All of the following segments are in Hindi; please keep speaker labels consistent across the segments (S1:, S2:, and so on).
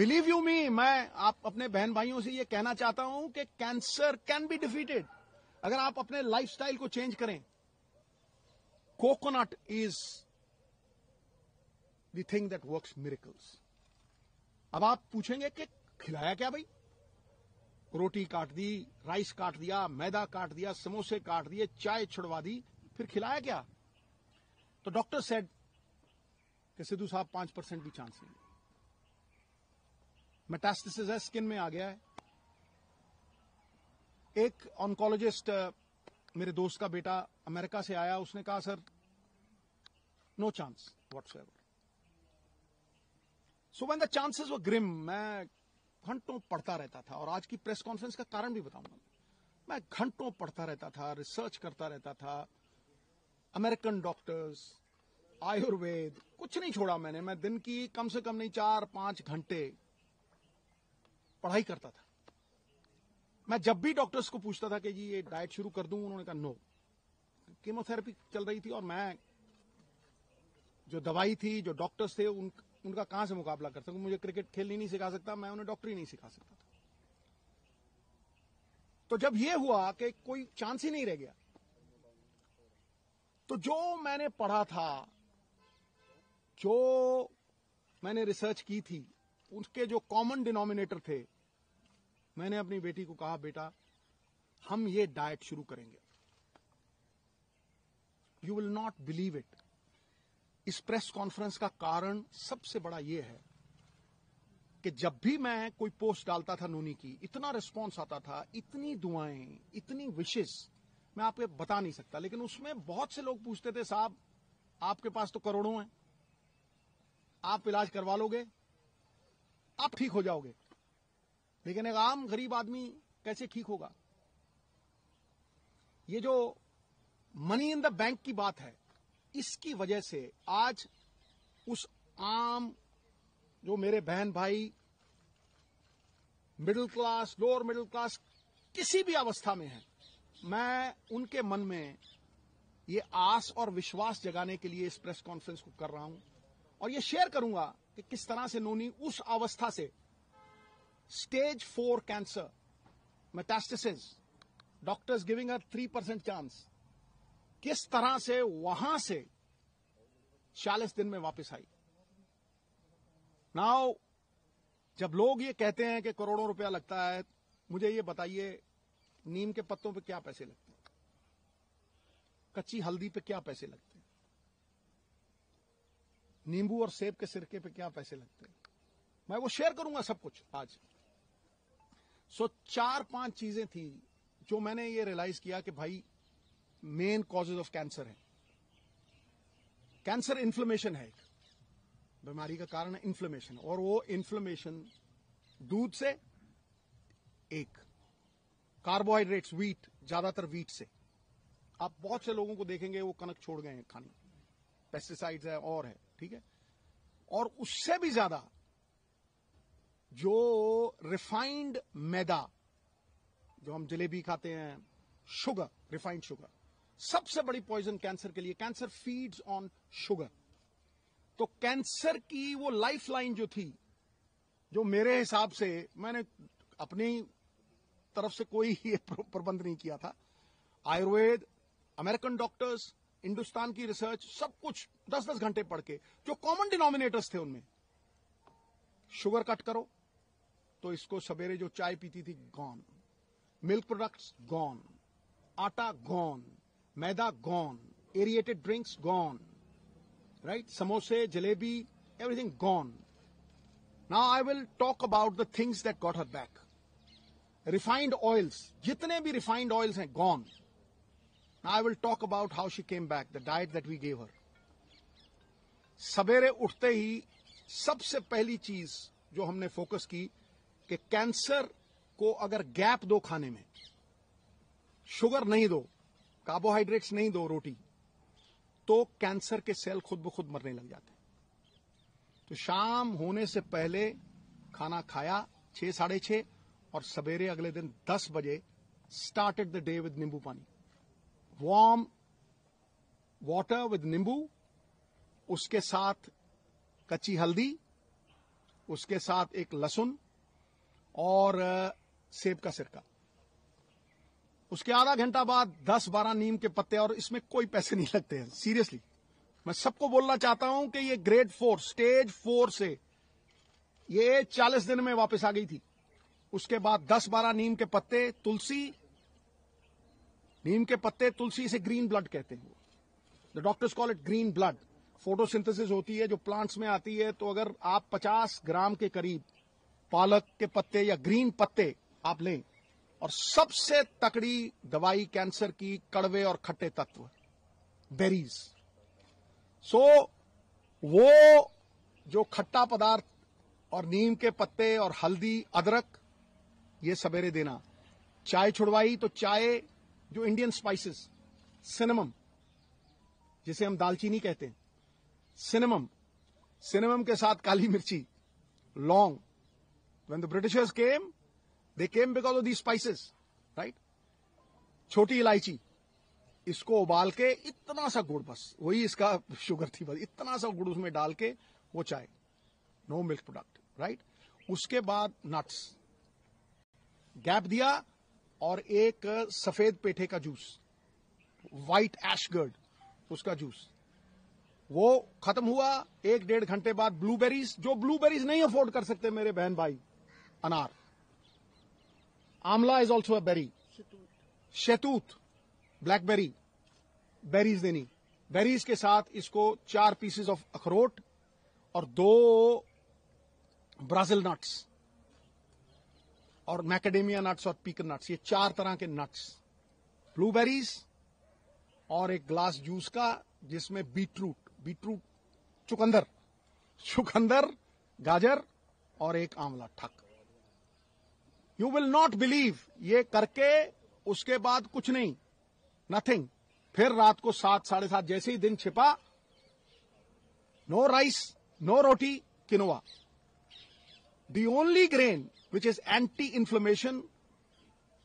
S1: बिलीव यू मी, मैं आप अपने बहन भाइयों से ये कहना चाहता हूं कि कैंसर कैन बी डिफीटेड अगर आप अपने लाइफस्टाइल को चेंज करें। Coconut is the thing that works miracles. अब आप पूछेंगे कि खिलाया क्या भाई? रोटी काट दी, राइस काट दिया, मैदा काट दिया, समोसे काट दिए, चाय छुड़वा दी, फिर खिलाया क्या? तो डॉक्टर सेड कि सिद्धू साहब 5% भी चांस नहीं, मेटास्टेसिस है, स्किन में आ गया है। एक ऑन्कोलॉजिस्ट, मेरे दोस्त का बेटा अमेरिका से आया, उसने कहा sir no chance whatsoever. So when the chances were grim, मैं घंटों पढ़ता रहता था, और आज की प्रेस कॉन्फ्रेंस का कारण भी बताऊंगा। मैं घंटों पढ़ता रहता था, रिसर्च करता रहता था, अमेरिकन डॉक्टर्स, आयुर्वेद, कुछ नहीं छोड़ा मैंने। मैं दिन की कम से कम नहीं 4-5 घंटे पढ़ाई करता था। मैं जब भी डॉक्टर्स को पूछता था कि जी ये डाइट शुरू कर दूं, उन्होंने कहा नो। कीमोथेरेपी चल रही थी, और मैं जो दवाई थी, जो डॉक्टर्स थे, उनका कहां से मुकाबला कर सकूं? मुझे क्रिकेट खेलनी नहीं सिखा सकता, मैं उन्हें डॉक्टरी नहीं सिखा सकता था। तो जब ये हुआ कि कोई चांस ही नहीं रह गया, तो जो मैंने पढ़ा था, जो मैंने रिसर्च की थी, उसके जो कॉमन डिनोमिनेटर थे, मैंने अपनी बेटी को कहा बेटा हम ये डाइट शुरू करेंगे। You will not believe it. इस प्रेस कॉन्फ्रेंस का कारण सबसे बड़ा यह है कि जब भी मैं कोई पोस्ट डालता था नूनी की, इतना रिस्पॉन्स आता था, इतनी दुआएं, इतनी विशेष, मैं आपको बता नहीं सकता। लेकिन उसमें बहुत से लोग पूछते थे साहब आपके पास तो करोड़ों हैं, आप इलाज करवा लोगे, आप ठीक हो जाओगे, लेकिन एक आम गरीब आदमी कैसे ठीक होगा? ये जो मनी इन द बैंक की बात है, इसकी वजह से आज उस आम जो मेरे बहन भाई middle class, lower middle class, किसी भी अवस्था में है, मैं उनके मन में ये आस और विश्वास जगाने के लिए इस प्रेस कॉन्फ्रेंस को कर रहा हूं, और ये शेयर करूंगा कि किस तरह से नोनी उस अवस्था से, stage 4 cancer, metastasis, doctors giving a 3% chance, किस तरह से वहां से 40 दिन में वापस आई। नाउ जब लोग ये कहते हैं कि करोड़ों रुपया लगता है, मुझे ये बताइए नीम के पत्तों पे क्या पैसे लगते हैं? कच्ची हल्दी पे क्या पैसे लगते हैं? नींबू और सेब के सिरके पे क्या पैसे लगते हैं? मैं वो शेयर करूंगा सब कुछ आज। सो 4-5 चीजें थी जो मैंने ये रियलाइज किया कि भाई मेन कॉजेज ऑफ कैंसर है। कैंसर इन्फ्लेमेशन है, एक बीमारी का कारण है इन्फ्लेमेशन, और वो इन्फ्लेमेशन दूध से, एक कार्बोहाइड्रेट्स, वीट, ज्यादातर वीट से। आप बहुत से लोगों को देखेंगे वो कनक छोड़ गए हैं खानी, पेस्टिसाइड्स है और है, ठीक है। और उससे भी ज्यादा जो रिफाइंड मैदा, जो हम जलेबी खाते हैं, शुगर, रिफाइंड शुगर, सबसे बड़ी पॉइजन कैंसर के लिए। Cancer feeds on sugar. तो कैंसर की वो लाइफलाइन जो थी, जो मेरे हिसाब से, मैंने अपनी तरफ से कोई ये प्रबंध नहीं किया था, आयुर्वेद, अमेरिकन डॉक्टर्स, हिंदुस्तान की रिसर्च, सब कुछ 10-10 घंटे पढ़ के, जो कॉमन डिनोमिनेटर्स थे उनमें, शुगर कट करो, तो इसको सवेरे जो चाय पीती थी गॉन, मिल्क प्रोडक्ट्स गॉन, आटा गॉन, मैदा gone, aerated drinks gone, right, समोसे, jalebi, everything gone. Now I will talk about the things that got her back. Refined oils, जितने भी रिफाइंड ऑयल्स हैं gone. Now I will talk about how she came back, the diet that we gave her. सवेरे उठते ही सबसे पहली चीज जो हमने फोकस की कि कैंसर को अगर गैप दो खाने में, शुगर नहीं दो, कार्बोहाइड्रेट्स नहीं दो, रोटी, तो कैंसर के सेल खुद ब खुद मरने लग जाते हैं। तो शाम होने से पहले खाना खाया 6-6:30, और सवेरे अगले दिन 10 बजे स्टार्टेड द डे विद नींबू पानी, वार्म वाटर विद नींबू, उसके साथ कच्ची हल्दी, उसके साथ एक लहसुन और सेब का सिरका। उसके आधा घंटा बाद 10-12 नीम के पत्ते, और इसमें कोई पैसे नहीं लगते हैं, सीरियसली। मैं सबको बोलना चाहता हूं कि ये ग्रेड 4 स्टेज 4 से ये 40 दिन में वापस आ गई थी। उसके बाद 10-12 नीम के पत्ते, तुलसी, नीम के पत्ते, तुलसी, से ग्रीन ब्लड कहते हैं। The doctors call it green blood. Photosynthesis होती है जो प्लांट्स में आती है। तो अगर आप 50 ग्राम के करीब पालक के पत्ते या ग्रीन पत्ते आप लें, और सबसे तकड़ी दवाई कैंसर की, कड़वे और खट्टे तत्व, बेरीज। सो वो जो खट्टा पदार्थ और नीम के पत्ते और हल्दी, अदरक, ये सवेरे देना। चाय छुड़वाई तो चाय, जो इंडियन स्पाइसेस, सिनेमम, जिसे हम दालचीनी कहते हैं, सिनेमम, सिनेमम के साथ काली मिर्ची, लौंग। When the Britishers came, they came because of these spices, right? छोटी इलायची, इसको उबाल के इतना सा गुड़, बस वही इसका शुगर थी, बस इतना सा गुड़ उसमें डाल के वो चाय, नो मिल्क प्रोडक्ट, राइट? उसके बाद नट्स, गैप दिया, और एक सफेद पेठे का जूस, व्हाइट एशगर्ड, उसका जूस, वो खत्म हुआ। 1-1.5 घंटे बाद ब्लूबेरीज, जो ब्लूबेरीज नहीं अफोर्ड कर सकते मेरे बहन भाई, अनार, आंवला इज ऑल्सो अ बेरी, शहतूत, ब्लैकबेरी, बेरीज देनी। बेरीज के साथ इसको 4 पीसेस ऑफ अखरोट और 2 ब्राजील नट्स और मैकेडेमिया नट्स और पीकन नट्स, ये 4 तरह के नट्स, ब्लूबेरीज, और एक ग्लास जूस का जिसमें बीटरूट, चुकंदर, गाजर और एक आंवला, ठक। यू विल नॉट बिलीव, ये करके उसके बाद कुछ नहीं, नथिंग। फिर रात को 7-7:30 जैसे ही दिन छिपा, no rice, no roti, quinoa, the only grain which is anti inflammation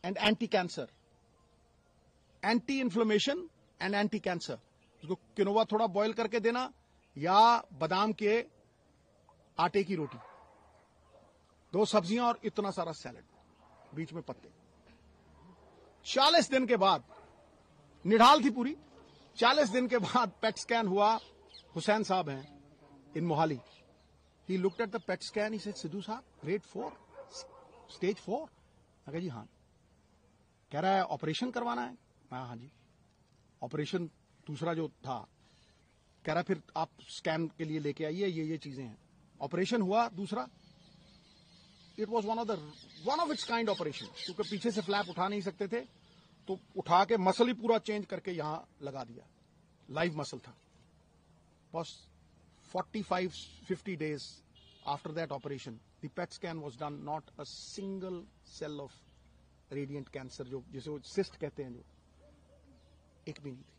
S1: and anti cancer, anti inflammation and anti cancer. उसको किनोवा थोड़ा बॉईल करके देना, या बादाम के आटे की रोटी, 2 सब्जियां और इतना सारा सैलेड, बीच में पत्ते। 40 दिन के बाद, निढाल थी पूरी। 40 दिन के बाद पेट स्कैन हुआ। हुसैन साहब हैं in Mohali. He looked at the PET scan, he said, Sidhu साहब, ग्रेड 4, स्टेज 4। मैं कहा जी हाँ। कह रहा है ऑपरेशन करवाना है। मैं हाँ जी। ऑपरेशन दूसरा जो था, कह रहा फिर आप स्कैन के लिए लेके आइए, ये चीजें हैं। ऑपरेशन हुआ दूसरा, it was one of its kind operation, क्योंकि पीछे से फ्लैप उठा नहीं सकते थे, तो उठा के मसल ही पूरा चेंज करके यहां लगा दिया, लाइव मसल था। बस 45-50 days after that operation, the PET scan was done, not a single cell of radiant cancer, जो जिसे वो cyst कहते हैं, जो एक भी नहीं थी।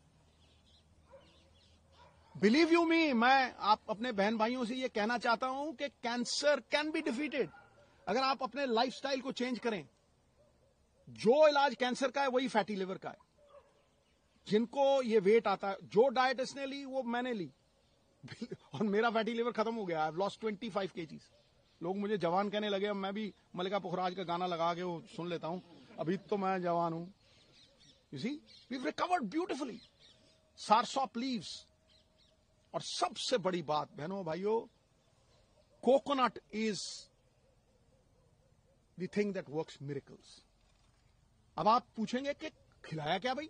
S1: बिलीव यू मी, मैं आप अपने बहन भाइयों से ये कहना चाहता हूं कि कैंसर कैन बी डिफीटेड अगर आप अपने लाइफस्टाइल को चेंज करें। जो इलाज कैंसर का है वही फैटी लिवर का है। जिनको ये वेट आता है, जो डाइट इसने ली वो मैंने ली, और मेरा फैटी लिवर खत्म हो गया। I have lost 25 kgs। लोग मुझे जवान कहने लगे। अब मैं भी मल्लिका पुखराज का गाना लगा के वो सुन लेता हूं, अभी तो मैं जवान हूं। You see, we recovered beautifully. Soursop leaves, और सबसे बड़ी बात बहनों भाइयों, coconut is the thing that works miracles. अब आप पूछेंगे कि खिलाया क्या भाई?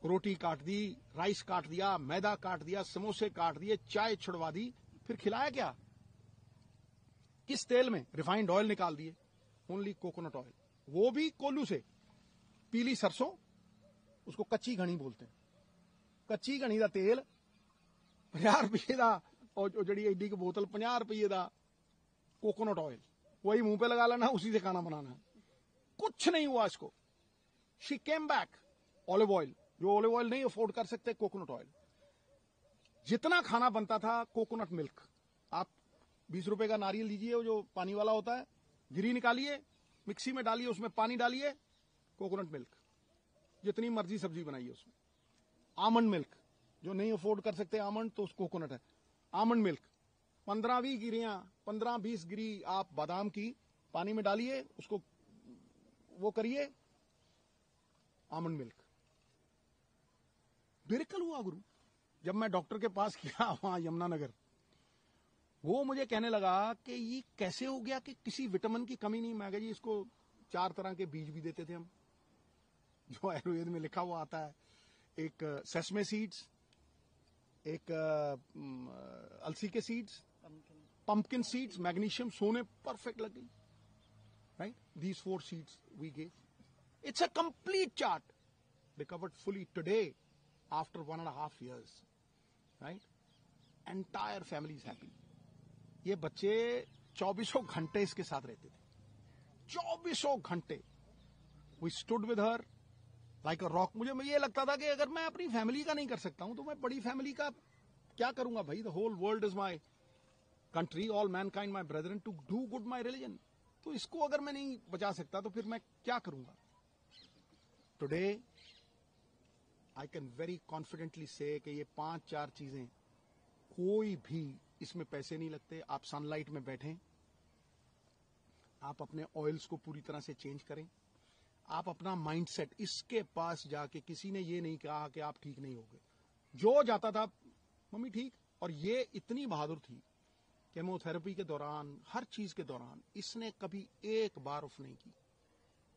S1: रोटी काट दी, राइस काट दिया, मैदा काट दिया, समोसे काट दिए, चाय छुड़वा दी, फिर खिलाया क्या? किस तेल में? रिफाइंड ऑयल निकाल दिए, ओनली कोकोनट ऑयल, वो भी कोल्लू से। पीली सरसों, उसको कच्ची घनी बोलते हैं। कच्ची घनी का तेल 50 रुपये का, और जड़ी एडी की बोतल 50 रुपये का कोकोनट ऑयल, वही मुंह पे लगा लेना, उसी से खाना बनाना है। कुछ नहीं हुआ इसको। She came back. Olive oil, जो ऑलिव ऑयल नहीं अफोर्ड कर सकते, कोकोनट ऑयल। जितना खाना बनता था, कोकोनट मिल्क। आप 20 रुपए का नारियल लीजिए, वो जो पानी वाला होता है, गिरी निकालिए, मिक्सी में डालिए, उसमें पानी डालिए, कोकोनट मिल्क, जितनी मर्जी सब्जी बनाइए उसमें। आमंड मिल्क, जो नहीं अफोर्ड कर सकते आमंड, तो कोकोनट है। आमंड मिल्क 15-20 गिरियां 15-20 गिरी आप बादाम की पानी में डालिए, उसको वो करिए, आमंड मिल्क। मिरेकल हुआ गुरु। जब मैं डॉक्टर के पास गया वहां यमुनानगर, वो मुझे कहने लगा कि ये कैसे हो गया कि किसी विटामिन की कमी नहीं। मैं कहा जी इसको 4 तरह के बीज भी देते थे हम, जो आयुर्वेद में लिखा हुआ आता है। एक सेसमे सीड्स, एक अलसी के सीड्स, पंपकिन सीड्स, मैग्नीशियम, सोने परफेक्ट लग गई, right. These 4 seeds we gave. It's a complete chart, recovered fully today after 1.5 years, right? Entire family is happy. ये बच्चे 24 घंटे इसके साथ रहते थे, 24 घंटे। We stood with her like a rock. मुझे ये लगता था कि अगर मैं अपनी फैमिली का नहीं कर सकता हूं तो मैं बड़ी फैमिली का क्या करूंगा भाई। The whole world is my country, all mankind my brethren, to do good my religion. तो इसको अगर मैं नहीं बचा सकता तो फिर मैं क्या करूंगा। Today I can very confidently से कि ये 5-4 चीजें, कोई भी इसमें पैसे नहीं लगते। आप सनलाइट में बैठें, आप अपने ऑयल्स को पूरी तरह से चेंज करें, आप अपना माइंडसेट, इसके पास जाके किसी ने ये नहीं कहा कि आप ठीक नहीं होगे। जो जाता था मम्मी ठीक। और ये इतनी बहादुर थी, केमोथेरेपी के दौरान, हर चीज के दौरान इसने कभी एक बार ऑफ नहीं की,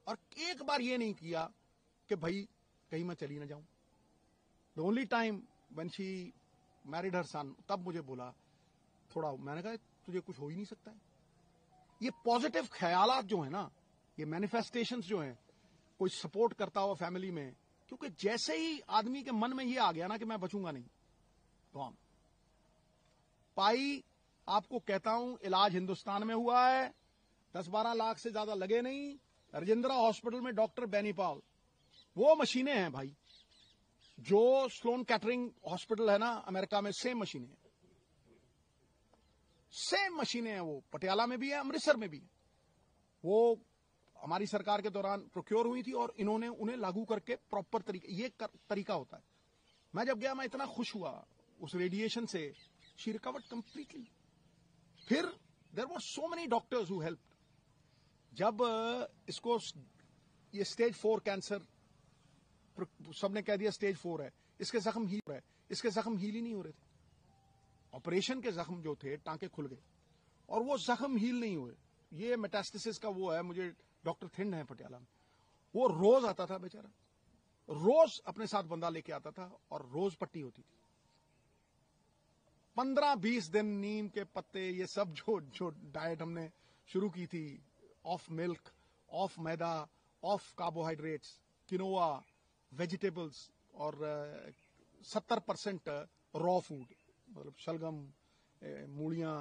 S1: और एक बार ये नहीं किया कि भाई कहीं मैं चली ना जाऊं। The only time when she married her son, तब मुझे बोला थोड़ा, मैंने कहा तुझे कुछ हो ही नहीं सकता है। ये पॉजिटिव ख्यालात जो है ना, ये मैनिफेस्टेशंस जो हैं, कोई सपोर्ट करता हो फैमिली में, क्योंकि जैसे ही आदमी के मन में ये आ गया ना कि मैं बचूंगा नहीं, तो पाई आपको कहता हूं, इलाज हिंदुस्तान में हुआ है, 10-12 लाख से ज्यादा लगे नहीं। राजेंद्रा हॉस्पिटल में डॉक्टर बेनीपाल, वो मशीनें हैं भाई, जो स्लोन कैटरिंग हॉस्पिटल है ना अमेरिका में, सेम मशीनें हैं, सेम मशीनें हैं। वो पटियाला में भी है, अमृतसर में भी है। वो हमारी सरकार के दौरान प्रोक्योर हुई थी और इन्होंने उन्हें लागू करके प्रॉपर तरीके, ये तरीका होता है। मैं जब गया, मैं इतना खुश हुआ उस रेडिएशन से। She recovered completely. फिर there were so many doctors who helped. जब इसको ये स्टेज 4 कैंसर, सबने कह दिया स्टेज 4 है, इसके जख्म हील है, इसके जख्म हील ही नहीं हो रहे थे। ऑपरेशन के जख्म जो थे, टांके खुल गए और वो जख्म हील नहीं हुए। ये मेटास्टेसिस का वो है, मुझे डॉक्टर थिंड है पटियाला में, वो रोज आता था बेचारा, रोज अपने साथ बंदा लेके आता था और रोज पट्टी होती थी। 15-20 दिन नीम के पत्ते, ये सब जो डाइट हमने शुरू की थी, of milk, of maida, of carbohydrates, quinoa, vegetables, और 70% रॉ फूड, मतलब शलगम, मूलियां,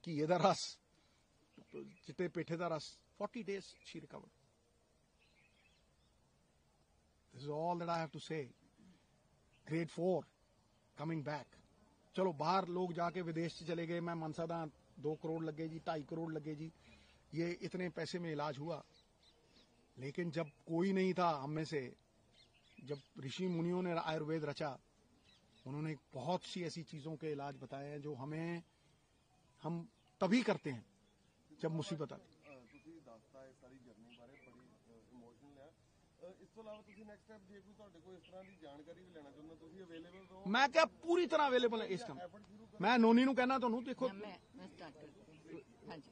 S1: घीए दा रस, चिट्टे पेठे दा रस। 40 days she recovered. This is all that I have to say. Grade 4 coming back. चलो बाहर लोग जाके विदेश से चले गए, मैं मनसादा 2 करोड़ लगे जी, 2.5 करोड़ लगे जी, ये इतने पैसे में इलाज हुआ। लेकिन जब कोई नहीं था हम में से, जब ऋषि मुनियों ने आयुर्वेद रचा, उन्होंने बहुत सी ऐसी चीजों के इलाज बताए हैं जो हम तभी करते हैं जब मुसीबत आती। मैं क्या पूरी तरह अवेलेबल है इस टाइम। मैं नोनी नू कहना, ਤੁਹਾਨੂੰ देखो
S2: मैं स्टार्ट कर दूँ। हाँ जी।